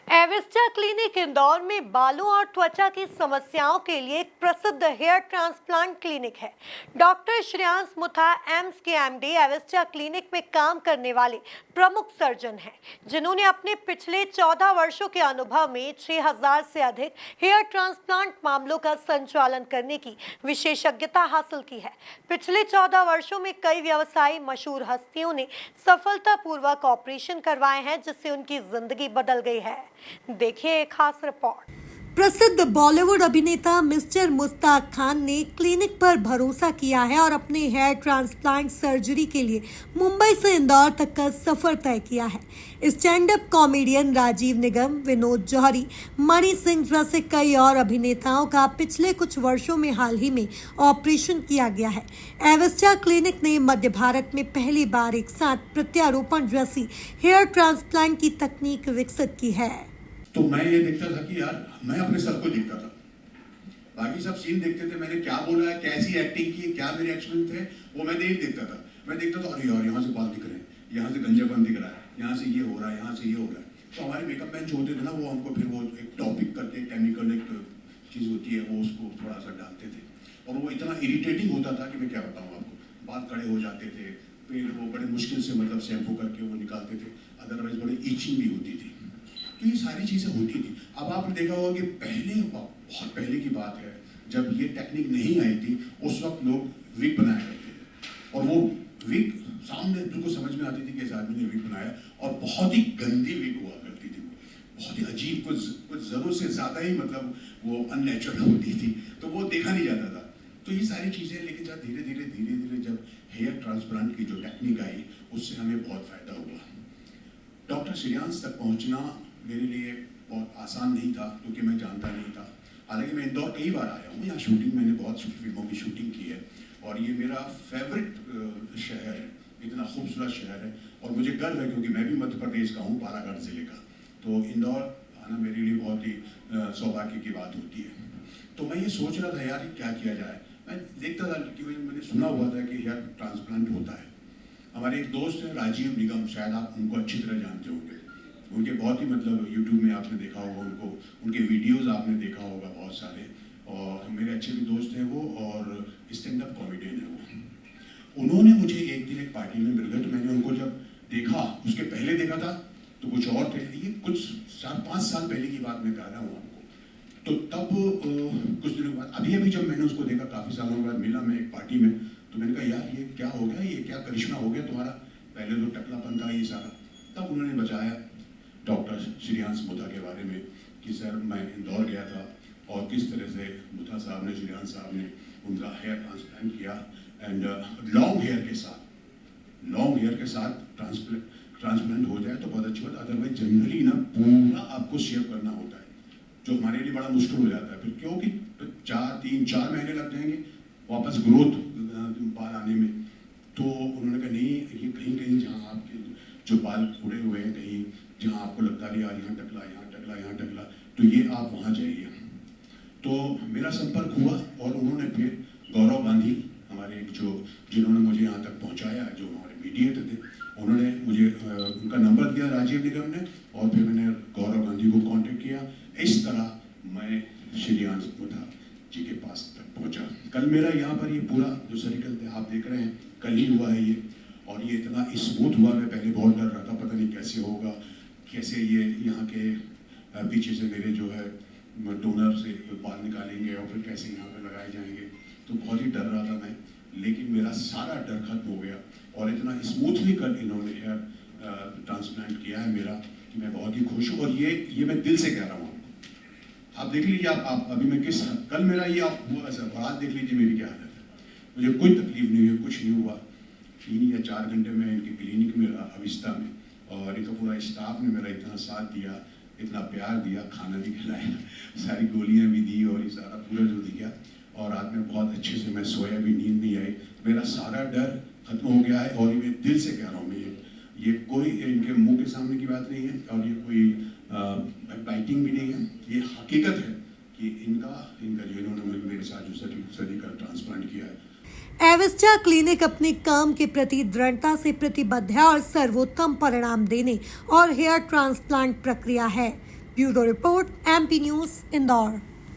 एविस्टा clinic Indore में बालों और त्वचा की समस्याओं के लिए एक प्रसिद्ध हेयर ट्रांसप्लांट क्लिनिक है। डॉक्टर श्रेयांश मुथा एम्स के एमडी एविस्टा क्लिनिक में काम करने वाले प्रमुख सर्जन हैं, जिन्होंने अपने पिछले 14 वर्षों के अनुभव में 6000 से अधिक हेयर ट्रांसप्लांट मामलों का संचालन करने की विशेषज्ञता हासिल की है। पिछले 14 वर्षों में कई व्यवसायी मशहूर हस्तियों ने सफलतापूर्वक ऑपरेशन करवाए हैं, जिससे उनकी जिंदगी बदल गई है। देखिए एक खास रिपोर्ट। प्रसिद्ध बॉलीवुड अभिनेता मिस्टर मुश्ताक खान ने क्लिनिक पर भरोसा किया है और अपने हेयर ट्रांसप्लांट सर्जरी के लिए मुंबई से इंदौर तक का सफर तय किया है। स्टैंड अप कॉमेडियन राजीव निगम, विनोद जौहरी, मणि सिंह जैसे कई और अभिनेताओं का पिछले कुछ वर्षों में हाल ही में ऑपरेशन किया गया है। एविस्टा क्लिनिक ने मध्य भारत में पहली बार एक साथ प्रत्यारोपण जैसी हेयर ट्रांसप्लांट की तकनीक विकसित की है। तो मैं ये देखता था कि यार मैं अपने सर को देखता था, बाकी सब सीन देखते थे, मैंने क्या बोला है, कैसी एक्टिंग की, क्या मेरे एक्शन थे, वो मैं नहीं देखता था। मैं देखता था अरे यार यहाँ से बाल दिख रहे हैं, यहाँ से गंजापन दिख रहा है, यहाँ से ये हो रहा है, यहाँ से ये हो रहा है। तो हमारे मेकअप मैन जो होते थे ना, वो हमको फिर वो एक टॉपिक करके केमिकल एक चीज़ होती है, वो उसको थोड़ा सा डालते थे और वो इतना इरिटेटिंग होता था कि मैं क्या बताऊँ आपको। बाल खड़े हो जाते थे, फिर वो बड़े मुश्किल से मतलब शैम्पू करके वो निकालते थे, अदरवाइज बड़ी ईचिंग भी होती थी। तो ये सारी चीज़ें होती थी। अब आपने देखा होगा कि पहले, बहुत पहले की बात है, जब ये टेक्निक नहीं आई थी, उस वक्त लोग विग बनाया करते थे और वो विग सामने बिल्कुल समझ में आती थी कि इस आदमी ने विग बनाया, और बहुत ही गंदी विग हुआ करती थी, बहुत ही अजीब, कुछ ज़रूरत से ज़्यादा ही मतलब वो अननेचुरल होती थी, तो वो देखा नहीं जाता था। तो ये सारी चीज़ें, लेकिन जब धीरे धीरे जब हेयर ट्रांसप्लांट की जो टेक्निक आई, उससे हमें बहुत फ़ायदा हुआ। डॉक्टर श्रेयांश तक पहुँचना मेरे लिए बहुत आसान नहीं था, क्योंकि मैं जानता नहीं था। हालांकि मैं इंदौर कई बार आया हूँ, यहाँ शूटिंग, मैंने बहुत फिल्मों की शूटिंग की है और ये मेरा फेवरेट शहर है, इतना खूबसूरत शहर है और मुझे गर्व है क्योंकि मैं भी मध्य प्रदेश का हूँ, बालाघाट जिले का। तो इंदौर आना मेरे लिए बहुत ही सौभाग्य की बात होती है। तो मैं ये सोच रहा था यार क्या किया जाए। मैं देखता था कि मैंने सुना हुआ था कि हेयर ट्रांसप्लांट होता है। हमारे एक दोस्त हैं राजीव निगम, शायद आप उनको अच्छी तरह जानते होंगे, उनके बहुत ही मतलब यूट्यूब में आपने देखा होगा उनको, उनके वीडियोस आपने देखा होगा बहुत सारे, और मेरे अच्छे भी दोस्त हैं वो और स्टैंड अप कॉमेडियन है वो। उन्होंने मुझे एक दिन एक पार्टी में मिल गए, तो मैंने उनको जब देखा, उसके पहले देखा था तो कुछ और थे, ये कुछ 4-5 साल पहले की बात मैं कह रहा हूँ आपको। तो तब कुछ दिनों के बाद अभी जब मैंने उसको देखा, काफ़ी सालों के बाद मिला मैं एक पार्टी में, तो मैंने कहा यार ये क्या हो गया, ये क्या करिश्मा हो गया तुम्हारा, पहले तो टकलापन था ये सारा। तब उन्होंने बताया डॉक्टर श्रेयांश मुथा के बारे में कि सर मैं इंदौर गया था और किस तरह से मुथा साहब ने, श्रेयांश साहब ने उनका हेयर ट्रांसप्लांट किया, एंड लॉन्ग हेयर के साथ ट्रांसप्लांट हो जाए तो बहुत अच्छी बात, अदरवाइज जनरली ना पूरा आपको शेव करना होता है, जो हमारे लिए बड़ा मुश्किल हो जाता है फिर, क्योंकि 3-4 महीने लग जाएंगे वापस ग्रोथ बाल आने में। तो उन्होंने कहा नहीं, ये कहीं जहाँ आपके जो बाल उड़े हुए हैं, कहीं जहाँ आपको लगता है यार यहाँ टकला, तो ये आप वहाँ जाइए। तो मेरा संपर्क हुआ और उन्होंने फिर गौरव गांधी, हमारे जिन्होंने मुझे यहाँ तक पहुँचाया, जो हमारे मीडिएटर थे, उन्होंने मुझे उनका नंबर दिया राजीव निगम ने, और फिर मैंने गौरव गांधी को कांटेक्ट किया। इस तरह मैं श्रेयांश मुथा जी के पास तक पहुँचा। कल मेरा यहाँ पर ये पूरा जो सर्कल आप देख रहे हैं, कल ही हुआ है ये, और ये इतना स्मूथ हुआ, मैं पहले बहुत डर रहा था, पता नहीं कैसे होगा, कैसे ये यहाँ के पीछे से मेरे जो है डोनर से बाल निकालेंगे और फिर कैसे यहाँ पे लगाए जाएंगे, तो बहुत ही डर रहा था मैं, लेकिन मेरा सारा डर खत्म हो गया और इतना स्मूथली कल इन्होंने हेयर ट्रांसप्लांट किया है मेरा कि मैं बहुत ही खुश हूँ। और ये मैं दिल से कह रहा हूँ, आप देख लीजिए, आप अभी मैं कल मेरा ये आप वो ऐसा आज देख लीजिए मेरी क्या हालत है, मुझे कोई तकलीफ नहीं हुई, कुछ नहीं हुआ। 3 या 4 घंटे में इनकी क्लिनिक में रहा अविस्ता में, और इनका पूरा स्टाफ ने मेरा इतना साथ दिया, इतना प्यार दिया, खाना भी खिलाया, सारी गोलियां भी दी और ये सारा पूरा जो दिया, और रात में बहुत अच्छे से मैं सोया भी, नींद नहीं आई, मेरा सारा डर खत्म हो गया है। और ये मैं दिल से कह रहा हूँ, मैं ये कोई इनके मुंह के सामने की बात नहीं है और ये कोई बाइटिंग भी नहीं है, ये हकीकत है कि इनका जो इन्होंने मेरे साथ जो सर्जिकल ट्रांसप्लांट किया है। एविस्टा क्लिनिक अपने काम के प्रति दृढ़ता से प्रतिबद्ध है और सर्वोत्तम परिणाम देने और हेयर ट्रांसप्लांट प्रक्रिया है bureau report, MP news, Indore.